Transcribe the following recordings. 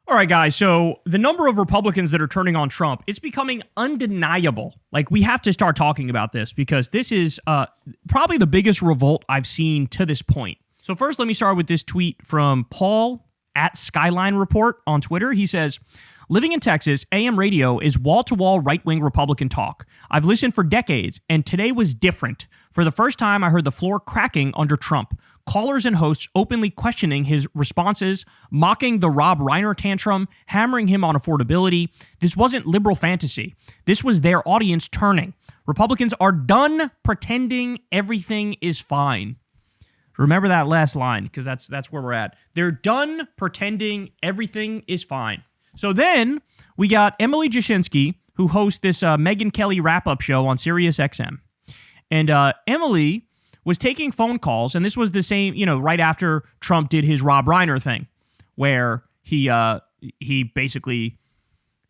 All right, guys. So the number of Republicans that are turning on Trump, it's becoming undeniable. Like, we have to start talking about this because this is probably the biggest revolt I've seen to this point. So first, let me start with this tweet from Paul at Skyline Report on Twitter. He says, living in Texas, AM radio is wall-to-wall right-wing Republican talk. I've listened for decades, and today was different. For the first time, I heard the floor cracking under Trump. Callers and hosts openly questioning his responses, mocking the Rob Reiner tantrum, hammering him on affordability. This wasn't liberal fantasy. This was their audience turning. Republicans are done pretending everything is fine. Remember that last line, because that's where we're at. They're done pretending everything is fine. So then we got Emily Jashinsky, who hosts this Megyn Kelly wrap-up show on Sirius XM. And Emily was taking phone calls, and this was the same, right after Trump did his Rob Reiner thing, where he basically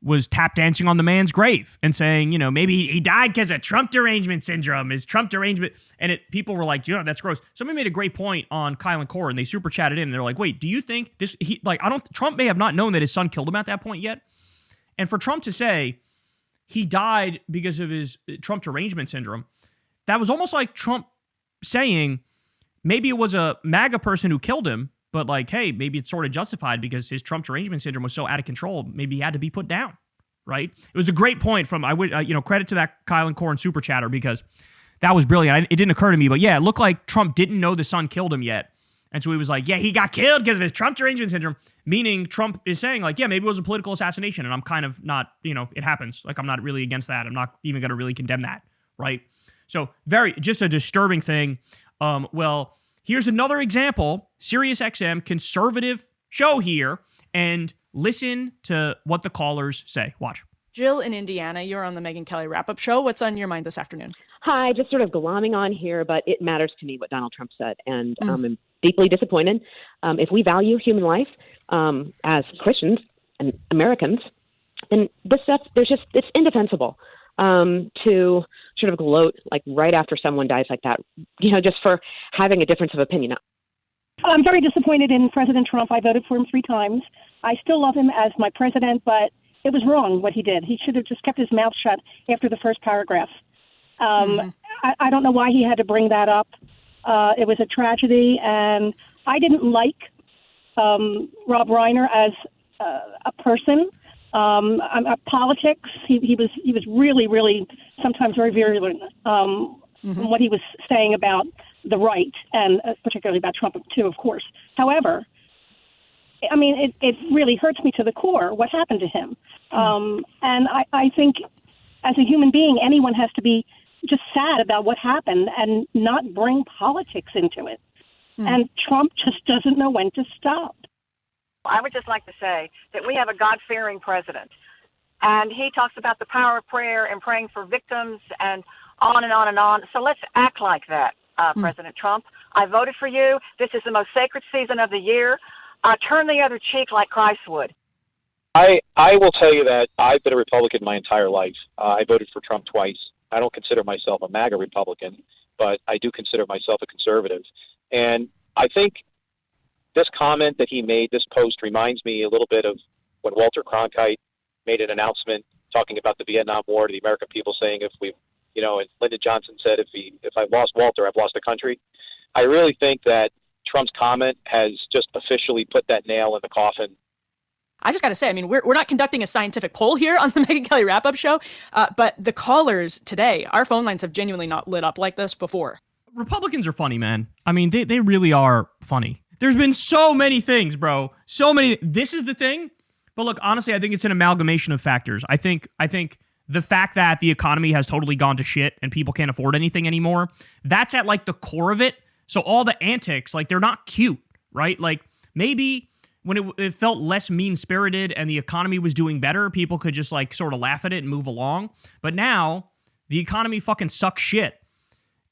was tap dancing on the man's grave and saying, maybe he died because of Trump derangement syndrome, his Trump derangement. And people were like, that's gross. Somebody made a great point on Kyle and Core, and they super chatted in, and they're like, wait, do you think this, Trump may have not known that his son killed him at that point yet. And for Trump to say he died because of his Trump derangement syndrome, that was almost like Trump saying maybe it was a MAGA person who killed him, but hey, maybe it's sort of justified because his Trump derangement syndrome was so out of control, maybe he had to be put down, right? It was a great point from, credit to that Kyle and Corn super chatter because that was brilliant. It didn't occur to me, but yeah, it looked like Trump didn't know the son killed him yet. And so he was like, yeah, he got killed because of his Trump derangement syndrome, meaning Trump is saying yeah, maybe it was a political assassination. And I'm kind of not, it happens. I'm not really against that. I'm not even going to really condemn that, right? So just a disturbing thing. Well, here's another example. Sirius XM, conservative show here, and listen to what the callers say. Watch. Jill in Indiana, you're on the Megyn Kelly wrap-up show. What's on your mind this afternoon? Hi, just sort of glomming on here, but it matters to me what Donald Trump said, and I'm deeply disappointed. If we value human life as Christians and Americans, then this stuff, it's indefensible. To sort of gloat right after someone dies like that, just for having a difference of opinion. I'm very disappointed in President Trump. I voted for him 3 times. I still love him as my president, but it was wrong what he did. He should have just kept his mouth shut after the first paragraph. I don't know why he had to bring that up. It was a tragedy, and I didn't like Rob Reiner as a person. Politics. He was really, really sometimes very virulent. What he was saying about the right, and particularly about Trump too, of course. However, I mean, it really hurts me to the core what happened to him. And I think, as a human being, anyone has to be just sad about what happened and not bring politics into it. And Trump just doesn't know when to stop. I would just like to say that we have a God-fearing president, and he talks about the power of prayer and praying for victims and on and on and on. So let's act like that, President Trump. I voted for you. This is the most sacred season of the year. Turn the other cheek like Christ would. I will tell you that I've been a Republican my entire life. I voted for Trump twice. I don't consider myself a MAGA Republican, but I do consider myself a conservative. And I think this comment that he made, this post, reminds me a little bit of when Walter Cronkite made an announcement talking about the Vietnam War to the American people, saying and Lyndon Johnson said, if I've lost Walter, I've lost the country. I really think that Trump's comment has just officially put that nail in the coffin. I just got to say, I mean, we're not conducting a scientific poll here on the Megyn Kelly wrap-up show, but the callers today, our phone lines have genuinely not lit up like this before. Republicans are funny, man. I mean, they really are funny. There's been so many things, bro. So many. This is the thing. But look, honestly, I think it's an amalgamation of factors. I think the fact that the economy has totally gone to shit and people can't afford anything anymore, that's at the core of it. So all the antics, they're not cute, right? Maybe when it felt less mean-spirited and the economy was doing better, people could just sort of laugh at it and move along. But now the economy fucking sucks shit.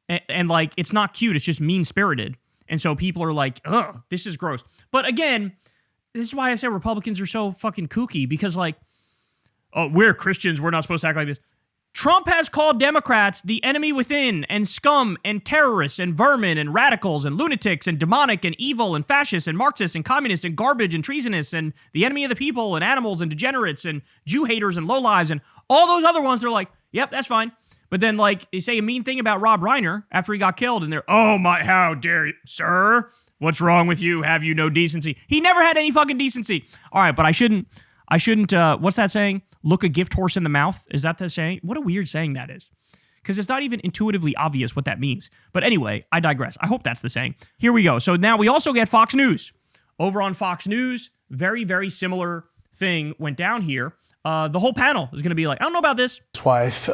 And it's not cute. It's just mean-spirited. And so people are like, ugh, this is gross. But again, this is why I say Republicans are so fucking kooky, because oh, we're Christians, we're not supposed to act like this. Trump has called Democrats the enemy within, and scum, and terrorists, and vermin, and radicals, and lunatics, and demonic, and evil, and fascists, and Marxists, and communists, and garbage, and treasonous, and the enemy of the people, and animals, and degenerates, and Jew haters, and lowlives, and all those other ones. They're like, yep, that's fine. But then, like, they say a mean thing about Rob Reiner after he got killed, and they're, oh my, how dare you, sir? What's wrong with you? Have you no decency? He never had any fucking decency. All right, but I shouldn't, what's that saying? Look a gift horse in the mouth? Is that the saying? What a weird saying that is. Because it's not even intuitively obvious what that means. But anyway, I digress. I hope that's the saying. Here we go. So now we also get Fox News. Over on Fox News, very, very similar thing went down here. The whole panel is going to be like, I don't know about this. His wife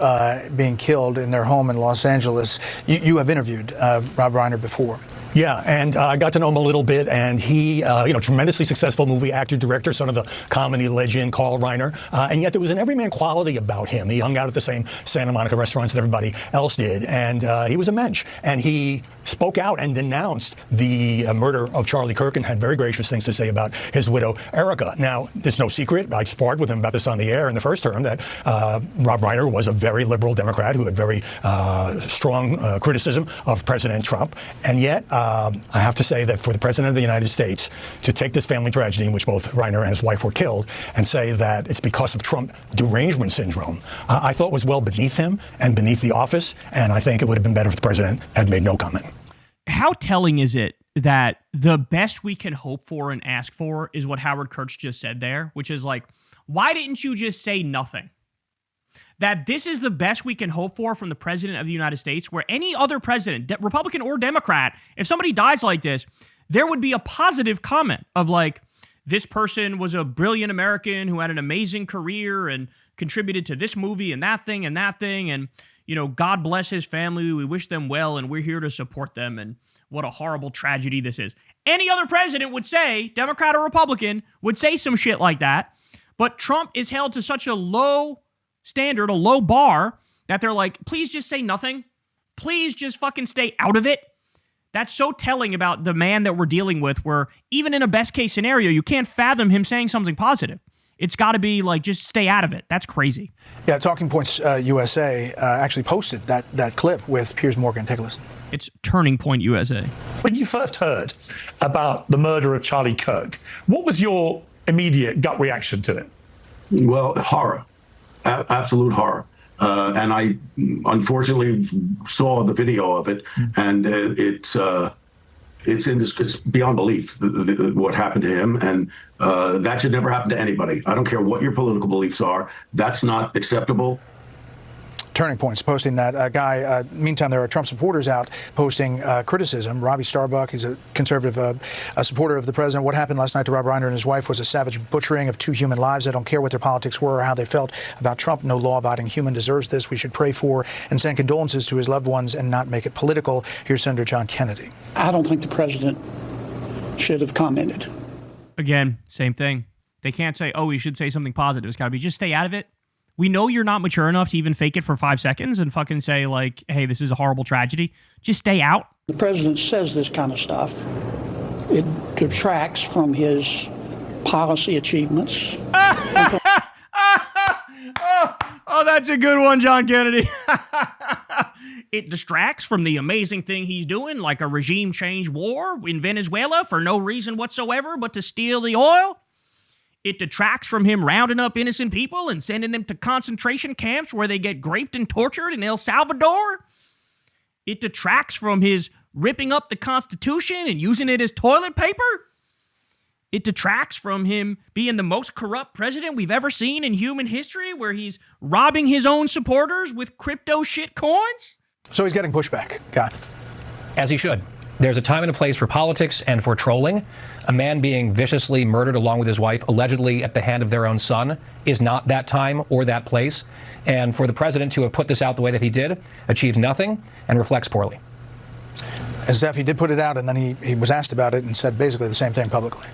being killed in their home in Los Angeles. You have interviewed Rob Reiner before. Yeah, and I got to know him a little bit, and he, tremendously successful movie actor, director, son of the comedy legend Carl Reiner, and yet there was an everyman quality about him. He hung out at the same Santa Monica restaurants that everybody else did, and he was a mensch, and he spoke out and denounced the murder of Charlie Kirk and had very gracious things to say about his widow, Erica. Now, there's no secret, I sparred with him about this on the air in the first term, that Rob Reiner was a very liberal Democrat who had very strong criticism of President Trump, and yet I have to say that for the President of the United States to take this family tragedy in which both Reiner and his wife were killed and say that it's because of Trump derangement syndrome, I thought was well beneath him and beneath the office, and I think it would have been better if the President had made no comment. How telling is it that the best we can hope for and ask for is what Howard Kurtz just said there, which is like, why didn't you just say nothing? That this is the best we can hope for from the President of the United States, where any other president, Republican or Democrat, if somebody dies like this, there would be a positive comment of like, this person was a brilliant American who had an amazing career and contributed to this movie and that thing, and, you know, God bless his family. We wish them well, and we're here to support them, and what a horrible tragedy this is. Any other president would say, Democrat or Republican, would say some shit like that, but Trump is held to such a low standard, a low bar, that they're like, please just say nothing. Please just fucking stay out of it. That's so telling about the man that we're dealing with, where even in a best case scenario, you can't fathom him saying something positive. It's got to be like, just stay out of it. That's crazy. Yeah, Talking Points USA actually posted that clip with Piers Morgan. Take a listen. It's Turning Point USA. When you first heard about the murder of Charlie Kirk, what was your immediate gut reaction to it? Well, horror. Absolute horror. And I unfortunately saw the video of it, and it's beyond belief what happened to him, and that should never happen to anybody. I don't care what your political beliefs are. That's not acceptable. Turning Point's posting that guy. Meantime, there are Trump supporters out posting criticism. Robbie Starbuck, he's a conservative a supporter of the president. What happened last night to Rob Reiner and his wife was a savage butchering of two human lives. I don't care what their politics were or how they felt about Trump. No law-abiding human deserves this. We should pray for and send condolences to his loved ones and not make it political. Here's Senator John Kennedy. I don't think the president should have commented. Again, same thing. They can't say, oh, we should say something positive. It's got to be, just stay out of it. We know you're not mature enough to even fake it for 5 seconds and fucking say, like, hey, this is a horrible tragedy. Just stay out. The president says this kind of stuff. It detracts from his policy achievements. Oh, that's a good one, John Kennedy. It distracts from the amazing thing he's doing, like a regime change war in Venezuela for no reason whatsoever but to steal the oil. It detracts from him rounding up innocent people and sending them to concentration camps where they get raped and tortured in El Salvador. It detracts from his ripping up the Constitution and using it as toilet paper. It detracts from him being the most corrupt president we've ever seen in human history, where he's robbing his own supporters with crypto shit coins. So he's getting pushback. God. As he should. There's a time and a place for politics and for trolling. A man being viciously murdered along with his wife, allegedly at the hand of their own son, is not that time or that place. And for the president to have put this out the way that he did, achieves nothing and reflects poorly. And Steph, he did put it out, and then he was asked about it and said basically the same thing publicly.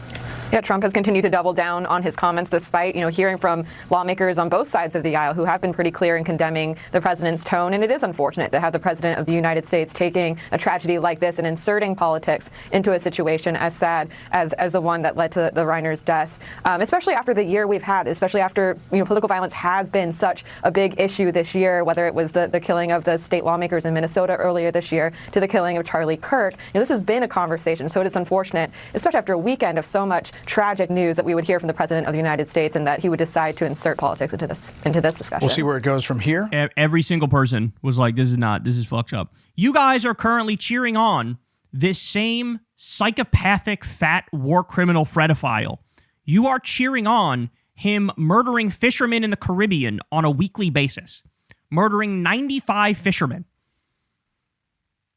Yeah, Trump has continued to double down on his comments despite, hearing from lawmakers on both sides of the aisle who have been pretty clear in condemning the president's tone. And it is unfortunate to have the president of the United States taking a tragedy like this and inserting politics into a situation as sad as the one that led to the Reiner's death, especially after the year we've had, especially after, political violence has been such a big issue this year, whether it was the killing of the state lawmakers in Minnesota earlier this year to the killing of Charlie Kirk. This has been a conversation. So it is unfortunate, especially after a weekend of so much tragic news, that we would hear from the president of the United States and that he would decide to insert politics into this discussion. We'll see where it goes from here. Every single person was like, this is fucked up. You guys are currently cheering on this same psychopathic fat war criminal Fredophile. You are cheering on him murdering fishermen in the Caribbean on a weekly basis, murdering 95 fishermen,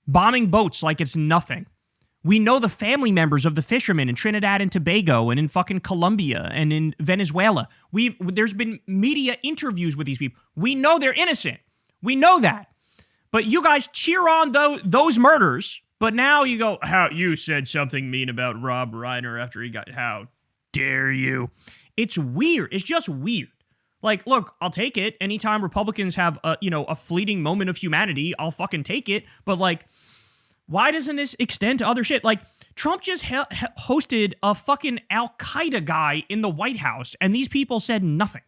bombing boats like it's nothing. We know the family members of the fishermen in Trinidad and Tobago and in fucking Colombia and in Venezuela. There's been media interviews with these people. We know they're innocent. We know that. But you guys cheer on those murders, but now you go, how you said something mean about Rob Reiner after he got, how dare you? It's weird. It's just weird. Like, look, I'll take it. Anytime Republicans have a fleeting moment of humanity, I'll fucking take it. But like, why doesn't this extend to other shit? Like, Trump just hosted a fucking Al-Qaeda guy in the White House, and these people said nothing.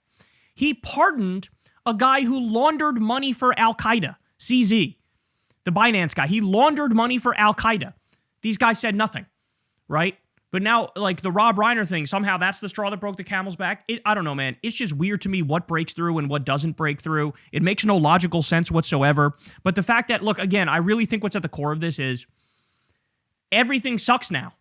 He pardoned a guy who laundered money for Al-Qaeda, CZ, the Binance guy. He laundered money for Al-Qaeda. These guys said nothing, right? But now, like, the Rob Reiner thing, somehow that's the straw that broke the camel's back. I don't know, man. It's just weird to me what breaks through and what doesn't break through. It makes no logical sense whatsoever. But the fact that, look, again, I really think what's at the core of this is everything sucks now.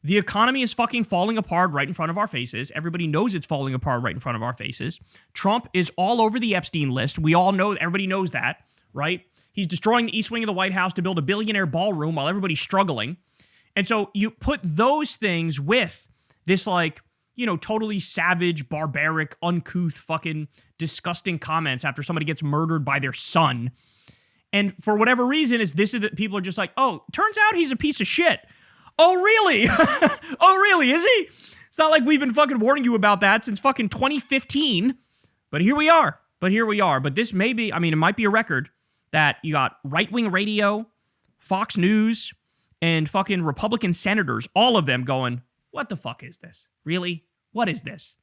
The economy is fucking falling apart right in front of our faces. Everybody knows it's falling apart right in front of our faces. Trump is all over the Epstein list. We all know, everybody knows that, right? He's destroying the East Wing of the White House to build a billionaire ballroom while everybody's struggling. And so you put those things with this, like, totally savage, barbaric, uncouth, fucking disgusting comments after somebody gets murdered by their son. And for whatever reason, people are just like, oh, turns out he's a piece of shit. Oh, really? Oh, really? Is he? It's not like we've been fucking warning you about that since fucking 2015. But here we are. But this may be, it might be a record that you got right-wing radio, Fox News, and fucking Republican senators, all of them going, what the fuck is this? Really? What is this?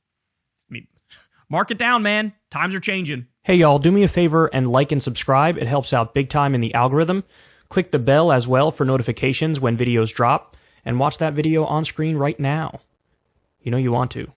Mark it down, man. Times are changing. Hey, y'all, do me a favor and like and subscribe. It helps out big time in the algorithm. Click the bell as well for notifications when videos drop, and watch that video on screen right now. You know you want to.